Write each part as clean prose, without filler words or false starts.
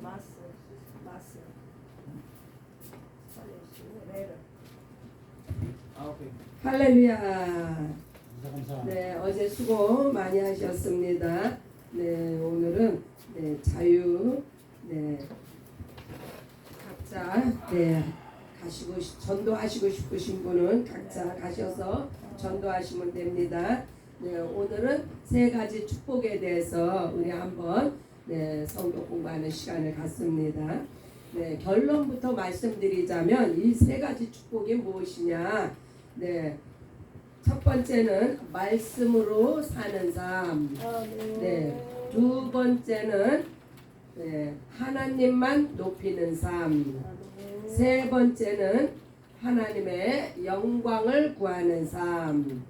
마스. 오케이. 할렐루야. 감사합니다. 네, 어제 수고 많이 하셨습니다. 네, 오늘은 네, 자유 각자 가시고 전도하시고 싶으신 분은 각자 가셔서 전도하시면 됩니다. 네, 오늘은 세 가지 축복에 대해서 우리 한번 성경 공부하는 시간을 갖습니다. 네, 결론부터 말씀드리자면 이 세 가지 축복이 무엇이냐? 네, 첫 번째는 말씀으로 사는 삶. 네, 두 번째는 하나님만 높이는 삶. 세 번째는 하나님의 영광을 구하는 삶.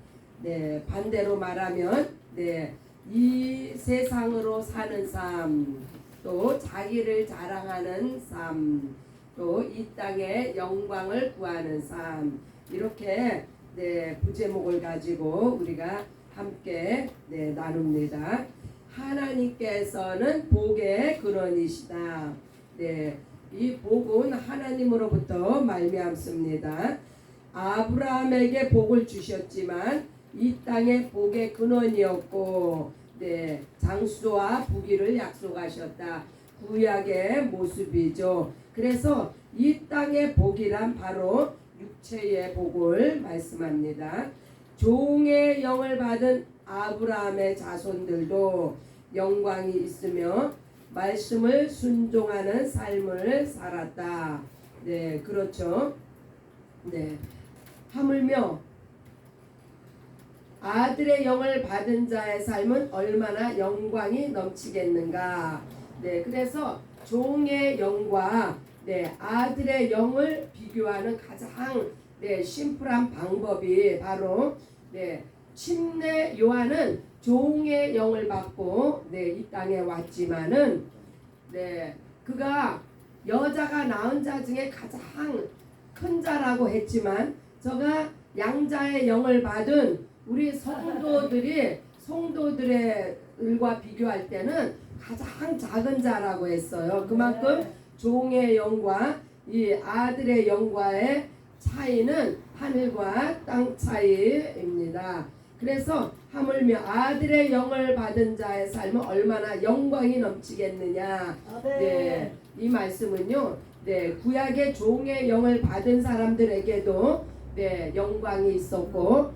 네, 반대로 말하면 이 세상으로 사는 삶, 또 자기를 자랑하는 삶, 또 이 땅의 영광을 구하는 삶. 이렇게 부제목을 가지고 우리가 함께 나눕니다. 하나님께서는 복의 근원이시다. 이 복은 하나님으로부터 말미암습니다. 아브라함에게 복을 주셨지만 이 땅의 복의 근원이었고, 장수와 부귀를 약속하셨다. 구약의 모습이죠. 그래서 이 땅의 복이란 바로 육체의 복을 말씀합니다. 종의 영을 받은 아브라함의 자손들도 영광이 있으며 말씀을 순종하는 삶을 살았다. 네, 그렇죠. 네, 하물며 아들의 영을 받은 자의 삶은 얼마나 영광이 넘치겠는가. 네, 그래서 종의 영과 아들의 영을 비교하는 가장 심플한 방법이 바로 침례 요한은 종의 영을 받고 이 땅에 왔지만은 그가 여자가 낳은 자 중에 가장 큰 자라고 했지만 저가 양자의 영을 받은 우리 성도들과 비교할 때는 가장 작은 자라고 했어요. 그만큼 종의 영과 이 아들의 영과의 차이는 하늘과 땅 차이입니다. 그래서 하물며 아들의 영을 받은 자의 삶은 얼마나 영광이 넘치겠느냐. 이 말씀은요, 구약의 종의 영을 받은 사람들에게도 영광이 있었고,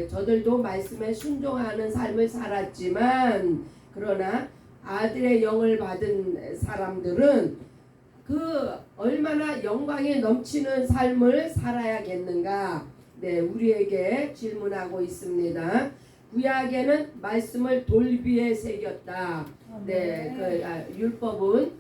저들도 말씀에 순종하는 삶을 살았지만, 그러나 아들의 영을 받은 사람들은 그 얼마나 영광이 넘치는 삶을 살아야겠는가? 우리에게 질문하고 있습니다. 구약에는 말씀을 돌비에 새겼다. 율법은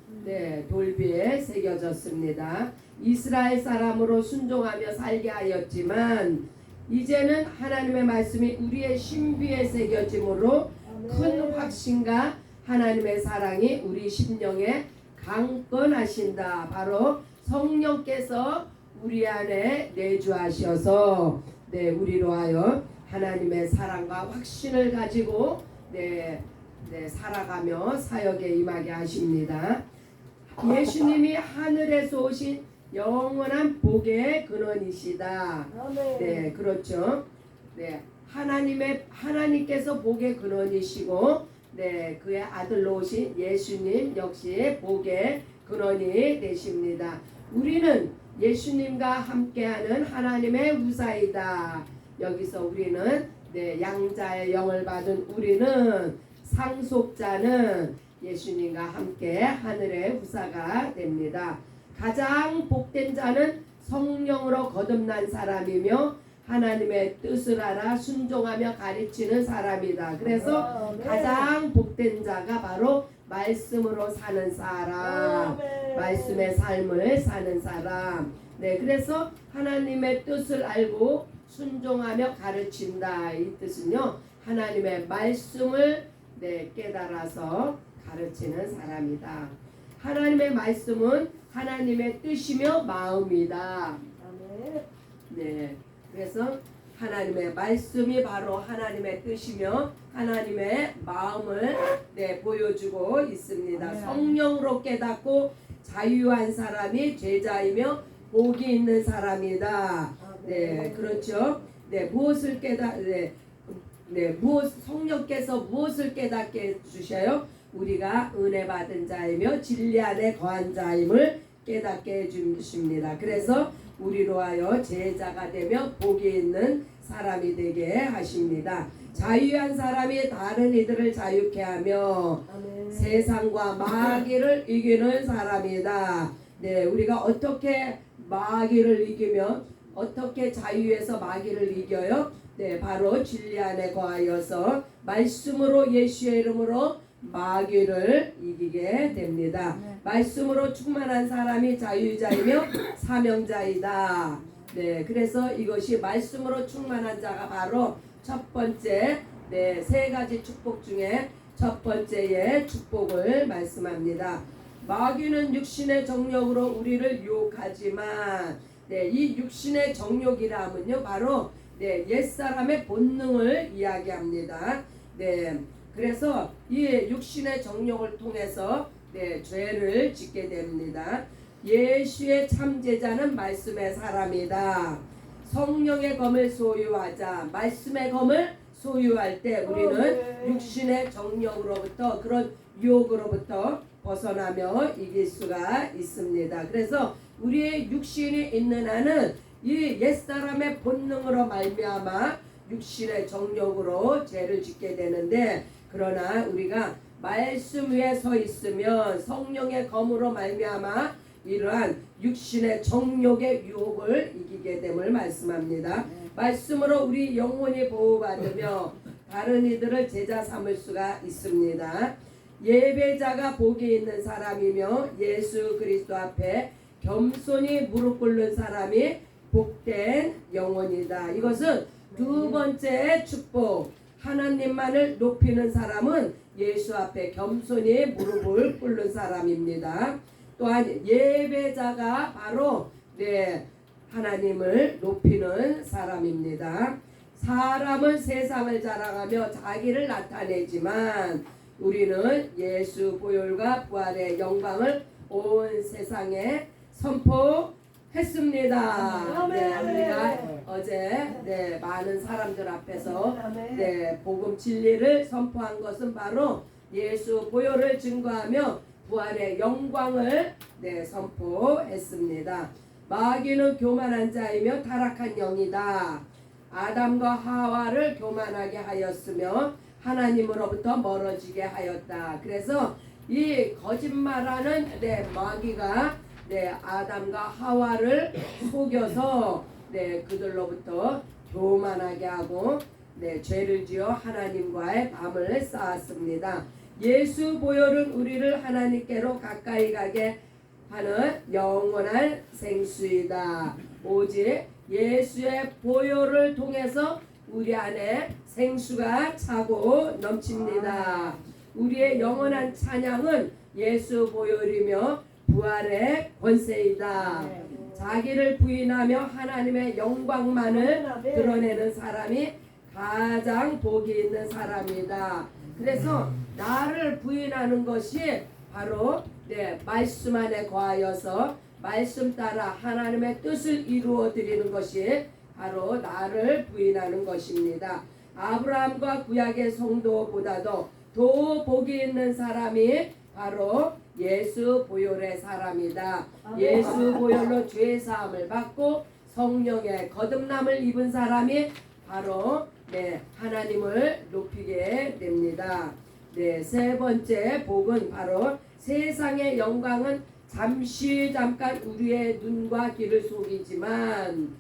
돌비에 새겨졌습니다. 이스라엘 사람으로 순종하며 살게 하였지만 이제는 하나님의 말씀이 우리의 신비에 새겨짐으로 큰 확신과 하나님의 사랑이 우리 심령에 강건하신다. 바로 성령께서 우리 안에 내주하셔서 우리로 하여 하나님의 사랑과 확신을 가지고 살아가며 사역에 임하게 하십니다. 예수님이 하늘에서 오신 영원한 복의 근원이시다. 그렇죠. 하나님께서 복의 근원이시고 그의 아들로 오신 예수님 역시 복의 근원이 되십니다. 우리는 예수님과 함께하는 하나님의 후사이다. 여기서 우리는 양자의 영을 받은 우리는 상속자는 예수님과 함께 하늘의 후사가 됩니다. 가장 복된 자는 성령으로 거듭난 사람이며 하나님의 뜻을 알아 순종하며 가르치는 사람이다. 그래서 가장 복된 자가 바로 말씀으로 사는 사람, 말씀의 삶을 사는 사람. 그래서 하나님의 뜻을 알고 순종하며 가르친다. 이 뜻은요, 하나님의 말씀을 깨달아서 가르치는 사람이다. 하나님의 말씀은 하나님의 뜻이며 마음이다. 그래서 하나님의 말씀이 바로 하나님의 뜻이며 하나님의 마음을 보여주고 있습니다. 성령으로 깨닫고 자유한 사람이 제자이며 복이 있는 사람이다. 네, 그렇죠. 무엇을 성령께서 무엇을 깨닫게 해주셔요? 우리가 은혜 받은 자이며 진리 안에 거한 자임을 깨닫게 해주십니다. 그래서 우리로 하여 제자가 되며 복이 있는 사람이 되게 하십니다. 자유한 사람이 다른 이들을 자유케 하며 세상과 마귀를 이기는 사람이다. 네, 우리가 어떻게 마귀를 이기면 어떻게 자유에서 마귀를 이겨요? 네, 바로 진리 안에 거하여서 말씀으로 예수의 이름으로 마귀를 이기게 됩니다. 말씀으로 충만한 사람이 자유자이며 사명자이다. 네, 그래서 이것이 말씀으로 충만한 자가 바로 첫 번째, 세 가지 축복 중에 첫 번째의 축복을 말씀합니다. 마귀는 육신의 정욕으로 우리를 유혹하지만, 이 육신의 정욕이라면요, 바로 옛사람의 본능을 이야기합니다. 그래서 이 육신의 정욕을 통해서 죄를 짓게 됩니다. 예수의 참제자는 말씀의 사람이다. 성령의 검을 소유하자. 말씀의 검을 소유할 때 우리는 육신의 정욕으로부터 그런 유혹으로부터 벗어나며 이길 수가 있습니다. 그래서 우리의 육신이 있는 한은 이 옛사람의 본능으로 말미암아 육신의 정욕으로 죄를 짓게 되는데, 그러나 우리가 말씀 위에 서 있으면 성령의 검으로 말미암아 이러한 육신의 정욕의 유혹을 이기게 됨을 말씀합니다. 말씀으로 우리 영혼이 보호받으며 다른 이들을 제자 삼을 수가 있습니다. 예배자가 복이 있는 사람이며 예수 그리스도 앞에 겸손히 무릎 꿇는 사람이 복된 영혼이다. 이것은 두 번째 축복. 하나님만을 높이는 사람은 예수 앞에 겸손히 무릎을 꿇는 사람입니다. 또한 예배자가 바로 하나님을 높이는 사람입니다. 사람은 세상을 자랑하며 자기를 나타내지만 우리는 예수 보혈과 부활의 영광을 온 세상에 선포했습니다. 우리가 어제 많은 사람들 앞에서 복음 진리를 선포한 것은 바로 예수 보혈을 증거하며 부활의 영광을 선포했습니다. 마귀는 교만한 자이며 타락한 영이다. 아담과 하와를 교만하게 하였으며 하나님으로부터 멀어지게 하였다. 그래서 이 거짓말하는 마귀가 아담과 하와를 속여서 그들로부터 교만하게 하고 죄를 지어 하나님과의 담을 쌓았습니다. 예수 보혈은 우리를 하나님께로 가까이 가게 하는 영원한 생수이다. 오직 예수의 보혈을 통해서 우리 안에 생수가 차고 넘칩니다. 우리의 영원한 찬양은 예수 보혈이며 부활의 권세이다. 자기를 부인하며 하나님의 영광만을 드러내는 사람이 가장 복이 있는 사람이다. 그래서 나를 부인하는 것이 바로 말씀 안에 거하여서 말씀 따라 하나님의 뜻을 이루어 드리는 것이 바로 나를 부인하는 것입니다. 아브라함과 구약의 성도보다도 더 복이 있는 사람이 바로 예수 보혈의 사람이다. 예수 보혈로 죄 사함을 받고 성령의 거듭남을 입은 사람이 바로 하나님을 높이게 됩니다. 세 번째 복은 바로 세상의 영광은 잠깐 우리의 눈과 귀를 속이지만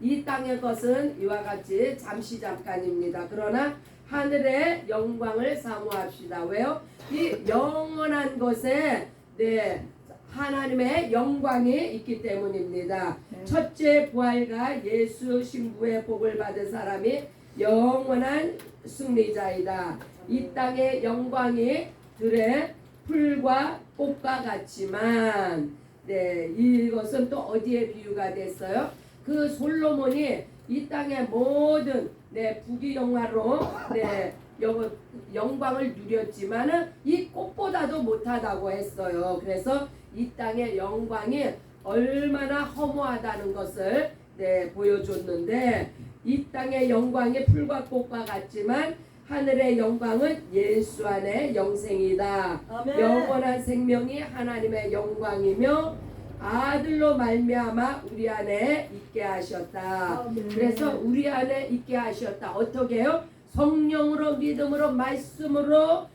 이 땅의 것은 이와 같이 잠깐입니다. 그러나 하늘의 영광을 사모합시다. 왜요? 이 영원한 것에 하나님의 영광이 있기 때문입니다. 첫째 부활과 예수 신부의 복을 받은 사람이 영원한 승리자이다. 이 땅의 영광이 들의 풀과 꽃과 같지만 이것은 또 어디에 비유가 됐어요? 그 솔로몬이 이 땅의 모든 부귀영화로 영광을 누렸지만은 이 꽃보다도 못하다고 했어요. 그래서 이 땅의 영광이 얼마나 허무하다는 것을 보여줬는데, 이 땅의 영광이 풀과 꽃과 같지만 하늘의 영광은 예수 안에 영생이다. 아멘. 영원한 생명이 하나님의 영광이며 아들로 말미암아 우리 안에 있게 하셨다. 아멘. 그래서 우리 안에 있게 하셨다. 어떻게요? 성령으로, 믿음으로, 말씀으로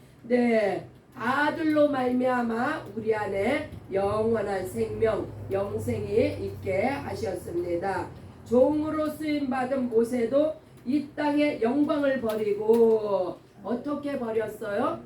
아들로 말미암아 우리 안에 영원한 생명, 영생이 있게 하셨습니다. 종으로 쓰임 받은 모세도 이 땅의 영광을 버리고 어떻게 버렸어요?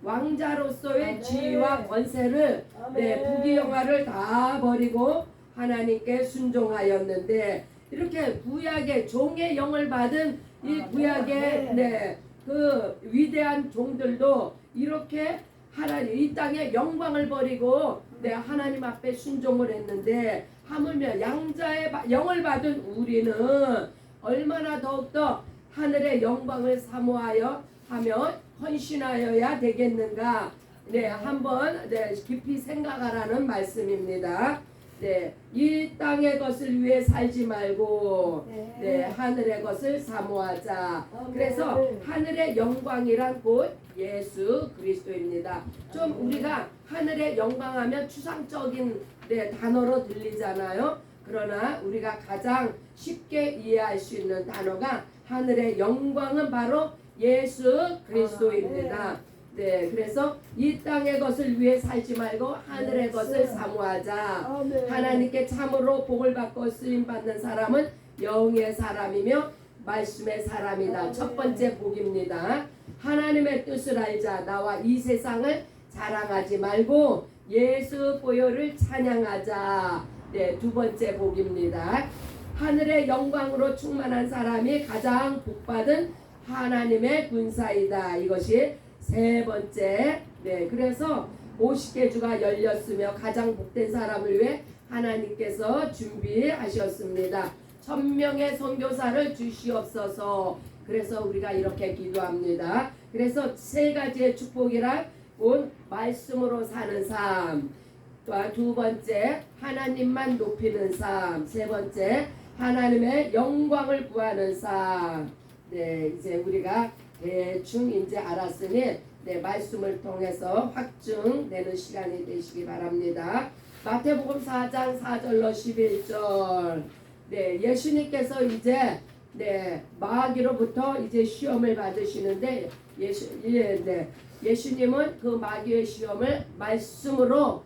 왕자로서의 아멘. 지위와 권세를 아멘. 부귀영화를 다 버리고 하나님께 순종하였는데, 이렇게 구약의 종의 영을 받은 이 구약의 그 위대한 종들도 이렇게 하나님 이 땅의 영광을 버리고 하나님 앞에 순종을 했는데, 하물며 양자의 영을 받은 우리는 얼마나 더욱더 하늘의 영광을 사모하여 하며 헌신하여야 되겠는가. 한번 깊이 생각하라는 말씀입니다. 이 땅의 것을 위해 살지 말고 하늘의 것을 사모하자. 그래서 하늘의 영광이란 곧 예수 그리스도입니다. 좀 우리가 하늘의 영광하면 추상적인 단어로 들리잖아요. 그러나 우리가 가장 쉽게 이해할 수 있는 단어가 하늘의 영광은 바로 예수 그리스도입니다. 그래서 이 땅의 것을 위해 살지 말고 하늘의 것을 사모하자. 하나님께 참으로 복을 받고 쓰임 받는 사람은 영의 사람이며 말씀의 사람이다. 첫 번째 복입니다. 하나님의 뜻을 알자. 나와 이 세상을 자랑하지 말고 예수 보혈을 찬양하자. 두 번째 복입니다. 하늘의 영광으로 충만한 사람이 가장 복받은 하나님의 군사이다. 이것이 세 번째. 그래서 50개 주가 열렸으며 가장 복된 사람을 위해 하나님께서 준비하셨습니다. 1000명의 선교사를 주시옵소서. 그래서 우리가 이렇게 기도합니다. 그래서 세 가지의 축복이란 온 말씀으로 사는 삶, 또 두 번째 하나님만 높이는 삶, 세 번째 하나님의 영광을 구하는 삶. 이제 우리가 대충 이제 알았으니 말씀을 통해서 확증되는 시간이 되시기 바랍니다. 마태복음 4장 4절로 11절. 예수님께서 이제 마귀로부터 이제 시험을 받으시는데, 예수님은 그 마귀의 시험을 말씀으로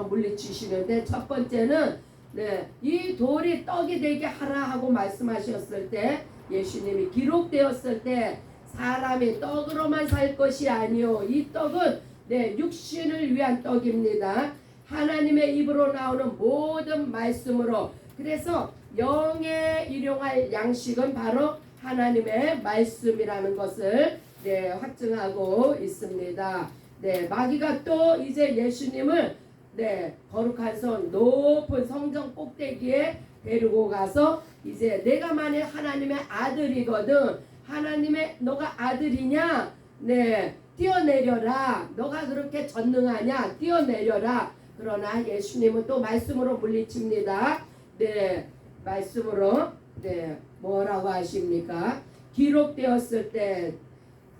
물리치시는데, 첫 번째는 이 돌이 떡이 되게 하라 하고 말씀하셨을 때, 예수님이 기록되었을 때 사람이 떡으로만 살 것이 아니요 이 떡은 육신을 위한 떡입니다. 하나님의 입으로 나오는 모든 말씀으로. 그래서 영에 일용할 양식은 바로 하나님의 말씀이라는 것을 확증하고 있습니다. 마귀가 또 이제 예수님을 거룩한 손 높은 성전 꼭대기에 데리고 가서 이제 내가 만일 하나님의 아들이거든, 하나님의 너가 아들이냐, 뛰어내려라. 너가 그렇게 전능하냐, 뛰어내려라. 그러나 예수님은 또 말씀으로 물리칩니다. 말씀으로 뭐라고 하십니까? 기록되었을 때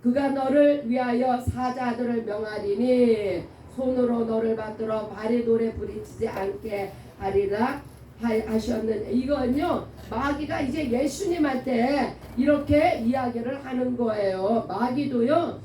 그가 너를 위하여 사자들을 명하리니 손으로 너를 받들어 발에 돌에 부딪히지 않게 하리라 하셨는데, 이건요 마귀가 이제 예수님한테 이렇게 이야기를 하는 거예요. 마귀도요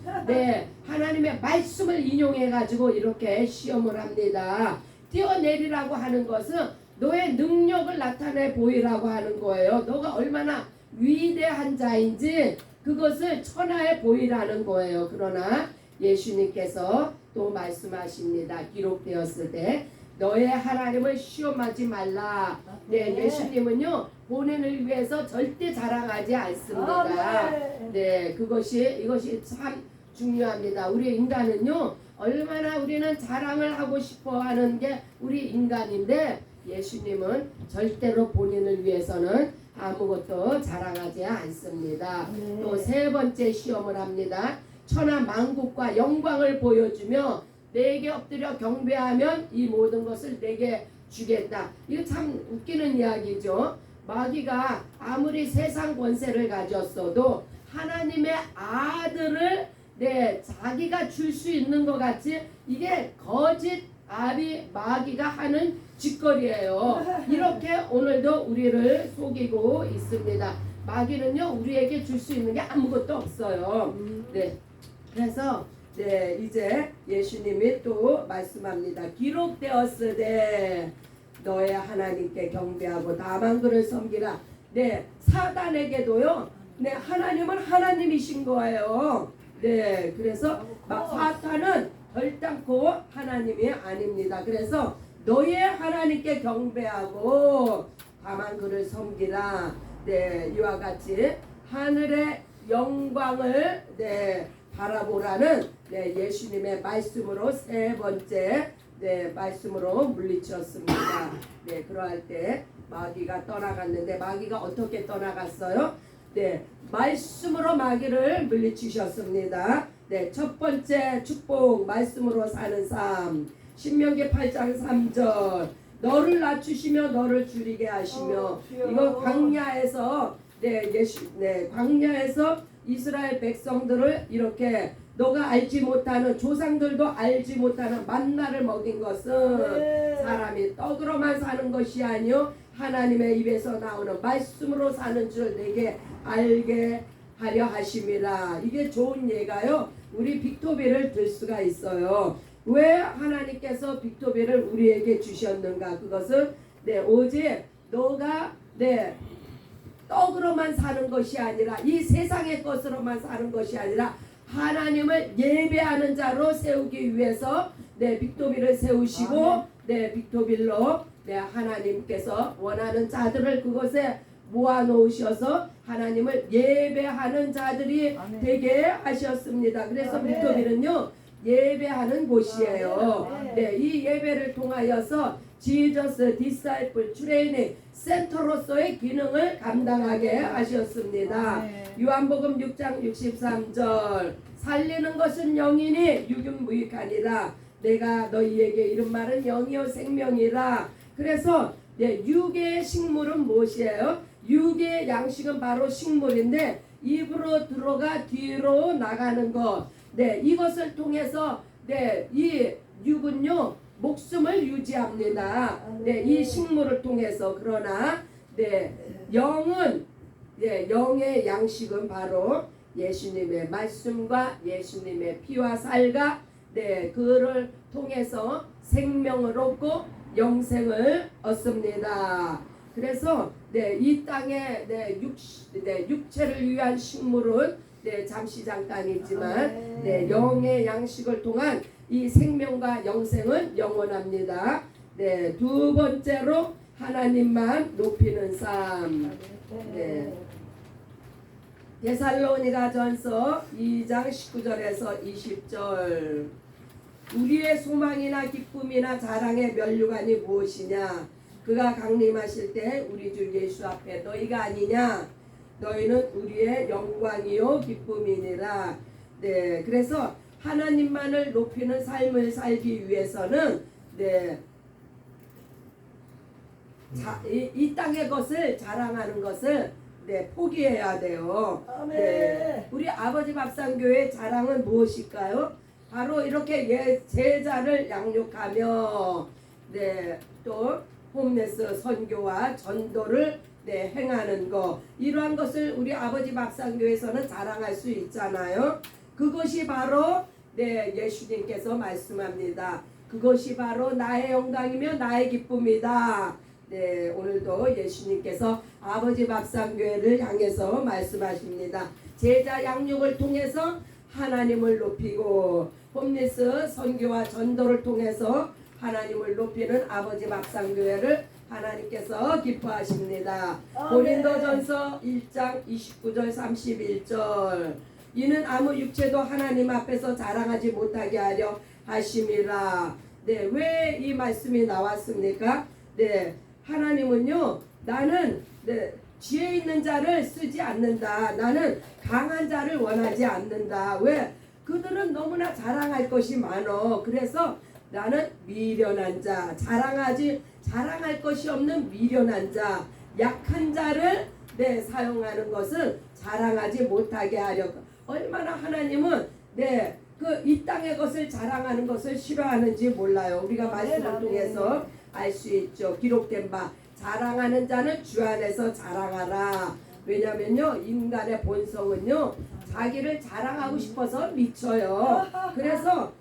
하나님의 말씀을 인용해 가지고 이렇게 시험을 합니다. 뛰어내리라고 하는 것은 너의 능력을 나타내 보이라고 하는 거예요. 너가 얼마나 위대한 자인지 그것을 천하에 보이라는 거예요. 그러나 예수님께서 또 말씀하십니다. 기록되었을 때 너의 하나님을 시험하지 말라. 예수님은요 본인을 위해서 절대 자랑하지 않습니다. 이것이 참 중요합니다. 우리 인간은요 얼마나 우리는 자랑을 하고 싶어 하는 게 우리 인간인데, 예수님은 절대로 본인을 위해서는 아무것도 자랑하지 않습니다. 네. 또 세 번째 시험을 합니다. 천하 만국과 영광을 보여주며 내게 엎드려 경배하면 이 모든 것을 내게 주겠다. 이거 참 웃기는 이야기죠. 마귀가 아무리 세상 권세를 가졌어도 하나님의 아들을 자기가 줄 수 있는 것 같이 이게 거짓 마귀가 하는 짓거리예요. 이렇게 오늘도 우리를 속이고 있습니다. 마귀는요 우리에게 줄 수 있는 게 아무것도 없어요. 그래서 이제 예수님이 또 말씀합니다. 기록되었으되 너의 하나님께 경배하고 다만 그를 섬기라. 사단에게도요. 하나님은 하나님이신 거예요. 그래서 사탄은 결단코 하나님이 아닙니다. 그래서 너의 하나님께 경배하고 다만 그를 섬기라. 이와 같이 하늘의 영광을 바라보라는 예수님의 말씀으로 세 번째 말씀으로 물리쳤습니다. 그러할 때 마귀가 떠나갔는데 마귀가 어떻게 떠나갔어요? 말씀으로 마귀를 물리치셨습니다. 첫 번째 축복 말씀으로 사는 삶. 신명기 8장 3절 너를 낮추시며 너를 줄이게 하시며 이거 광야에서 광야에서 이스라엘 백성들을 이렇게 너가 알지 못하는 조상들도 알지 못하는 만나를 먹인 것은 사람이 떡으로만 사는 것이 아니요 하나님의 입에서 나오는 말씀으로 사는 줄 내게 알게 하려 하심이라. 이게 좋은 예가요. 우리 빅토비를 들 수가 있어요. 왜 하나님께서 빅토비를 우리에게 주셨는가? 그것은 오직 너가 떡으로만 사는 것이 아니라 이 세상의 것으로만 사는 것이 아니라 하나님을 예배하는 자로 세우기 위해서 빅토비를 세우시고 빅토빌로 하나님께서 원하는 자들을 그곳에 모아놓으셔서 하나님을 예배하는 자들이 되게 하셨습니다. 그래서 빅토비는요 예배하는 곳이에요. 이 예배를 통하여서 지저스 디사이플 트레이닝 센터로서의 기능을 감당하게 하셨습니다. 요한복음 6장 63절 살리는 것은 영이니 육은 무익하니라. 내가 너희에게 이른 말은 영이요 생명이라. 그래서 육의 식물은 무엇이에요? 육의 양식은 바로 식물인데 입으로 들어가 뒤로 나가는 것. 이것을 통해서 이 육은요 목숨을 유지합니다. 이 식물을 통해서. 그러나 영은 영의 양식은 바로 예수님의 말씀과 예수님의 피와 살과 그를 통해서 생명을 얻고 영생을 얻습니다. 그래서 이 땅에 육체를 위한 식물은 잠시 잠깐이지만 영의 양식을 통한 이 생명과 영생은 영원합니다. 두 번째로 하나님만 높이는 삶. 데살로니가전서 2장 19절에서 20절 우리의 소망이나 기쁨이나 자랑의 면류관이 무엇이냐? 그가 강림하실 때 우리 주 예수 앞에 너희가 아니냐? 너희는 우리의 영광이요 기쁨이니라. 그래서 하나님만을 높이는 삶을 살기 위해서는 이 땅의 것을 자랑하는 것을 포기해야 돼요. 우리 아버지 밥상교회 자랑은 무엇일까요? 바로 이렇게 제자를 양육하며 또 홈레스 선교와 전도를 행하는 것, 이러한 것을 우리 아버지 밥상교회에서는 자랑할 수 있잖아요. 그것이 바로 예수님께서 말씀합니다. 그것이 바로 나의 영광이며 나의 기쁨이다. 오늘도 예수님께서 아버지 밥상교회를 향해서 말씀하십니다. 제자 양육을 통해서 하나님을 높이고 홈리스 선교와 전도를 통해서 하나님을 높이는 아버지 밥상교회를 하나님께서 기뻐하십니다. 고린도전서 1장 29절 31절 이는 아무 육체도 하나님 앞에서 자랑하지 못하게 하려 하심이라. 왜 이 말씀이 나왔습니까? 하나님은요 나는 지혜 있는 자를 쓰지 않는다. 나는 강한 자를 원하지 않는다. 왜? 그들은 너무나 자랑할 것이 많어. 그래서 나는 미련한 자, 자랑할 것이 없는 미련한 자, 약한 자를 사용하는 것은 자랑하지 못하게 하려. 얼마나 하나님은 그 이 땅의 것을 자랑하는 것을 싫어하는지 몰라요. 우리가 말씀을 통해서 알 수 있죠. 기록된 바 자랑하는 자는 주 안에서 자랑하라. 왜냐면요, 인간의 본성은요, 자기를 자랑하고 싶어서 미쳐요. 그래서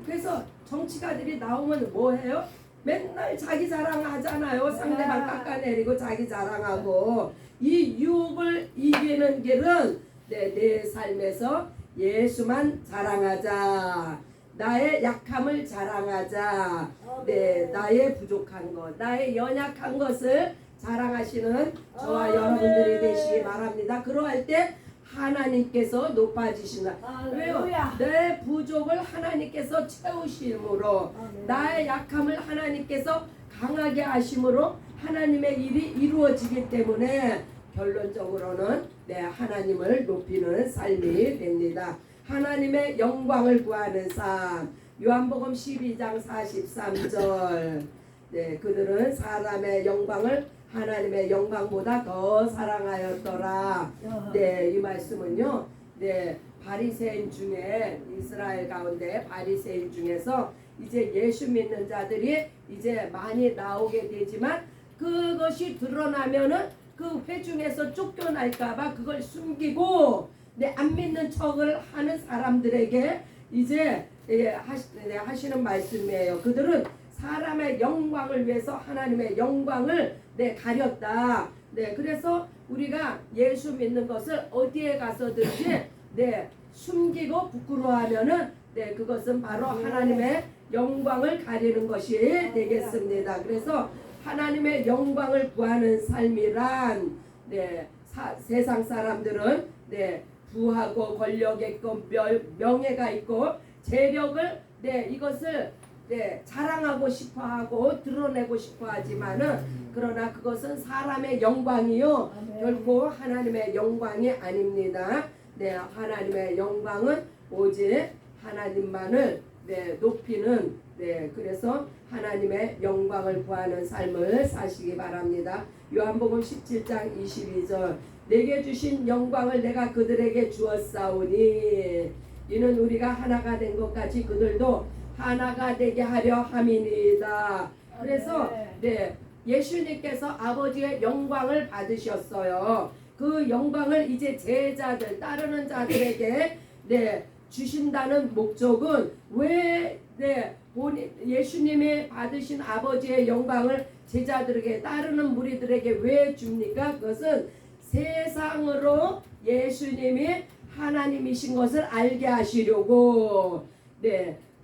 그래서 정치가들이 나오면 뭐 해요? 맨날 자기 자랑하잖아요. 상대방 깎아내리고 자기 자랑하고. 이 유혹을 이기는 길은 내 삶에서 예수만 자랑하자. 나의 약함을 자랑하자. 나의 부족한 것, 나의 연약한 것을 자랑하시는 저와 여러분들이 되시기 바랍니다. 그러할 때 하나님께서 높아지신다. 왜요? 내 부족을 하나님께서 채우심으로, 나의 약함을 하나님께서 강하게 하심으로 하나님의 일이 이루어지기 때문에 결론적으로는 하나님을 높이는 삶이 됩니다. 하나님의 영광을 구하는 삶. 요한복음 12장 43절. 그들은 사람의 영광을 하나님의 영광보다 더 사랑하였더라. 이 말씀은요, 바리새인 중에, 이스라엘 가운데 바리새인 중에서 이제 예수 믿는 자들이 이제 많이 나오게 되지만, 그것이 드러나면은 그 회중에서 쫓겨날까봐 그걸 숨기고 안 믿는 척을 하는 사람들에게 이제 하시는 말씀이에요. 그들은 사람의 영광을 위해서 하나님의 영광을 가렸다. 그래서 우리가 예수 믿는 것을 어디에 가서든지 숨기고 부끄러워하면은 그것은 바로 하나님의 영광을 가리는 것이 되겠습니다. 그래서 하나님의 영광을 구하는 삶이란 세상 사람들은 부하고 권력이 있고 명예가 있고 재력을 이것을 자랑하고 싶어하고 드러내고 싶어하지만은, 그러나 그것은 사람의 영광이요 결코 하나님의 영광이 아닙니다. 하나님의 영광은 오직 하나님만을 높이는 그래서 하나님의 영광을 구하는 삶을 사시기 바랍니다. 요한복음 17장 22절. 내게 주신 영광을 내가 그들에게 주었사오니 이는 우리가 하나가 된 것 같이 그들도 하나가 되게 하려 함이니이다. 그래서 예수님께서 아버지의 영광을 받으셨어요. 그 영광을 이제 제자들, 따르는 자들에게 주신다는 목적은 왜 예수님이 받으신 아버지의 영광을 제자들에게, 따르는 무리들에게 왜 줍니까? 그것은 세상으로 예수님이 하나님이신 것을 알게 하시려고,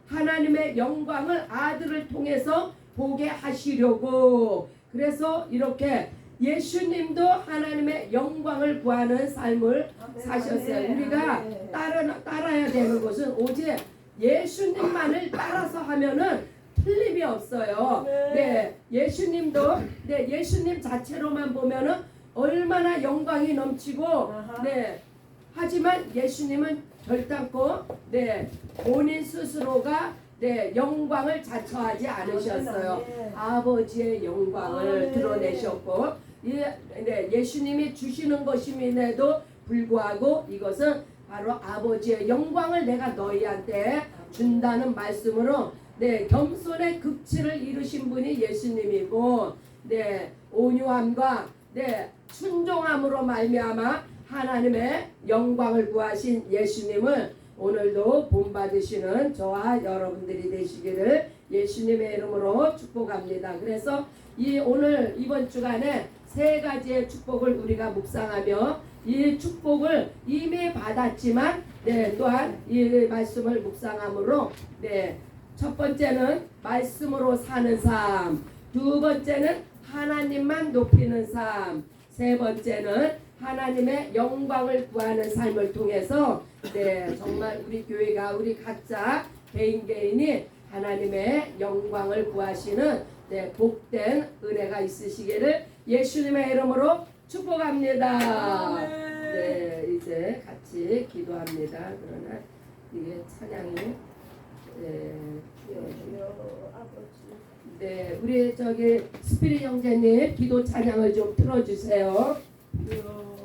하나님의 영광을 아들을 통해서 보게 하시려고. 그래서 이렇게 예수님도 하나님의 영광을 구하는 삶을 사셨어요. 우리가 따라야 되는 것은 오직 예수님만을 따라서 하면은 틀림이 없어요. 예수님도 예수님 자체로만 보면은 얼마나 영광이 넘치고, 하지만 예수님은 결단코 본인 스스로가 영광을 자처하지 않으셨어요. 아버지의 영광을 드러내셨고, 예수님이 주시는 것임에도 불구하고 이것은 바로 아버지의 영광을 내가 너희한테 준다는 말씀으로 겸손의 극치를 이루신 분이 예수님이고, 온유함과 순종함으로 말미암아 하나님의 영광을 구하신 예수님을 오늘도 본받으시는 저와 여러분들이 되시기를 예수님의 이름으로 축복합니다. 그래서 오늘 이번 주간에 세 가지의 축복을 우리가 묵상하며, 이 축복을 이미 받았지만 또한 이 말씀을 묵상함으로 첫 번째는 말씀으로 사는 삶, 두 번째는 하나님만 높이는 삶, 세 번째는 하나님의 영광을 구하는 삶을 통해서 정말 우리 교회가, 우리 각자 개인이 하나님의 영광을 구하시는 복된 은혜가 있으시기를 예수님의 이름으로 축복합니다. 아멘. 네, 이제 같이 기도합니다. 그러나 이게 찬양이 주여 아버지. 네, 우리 저기 스피릿 형제님 기도 찬양을 좀 틀어주세요. 주여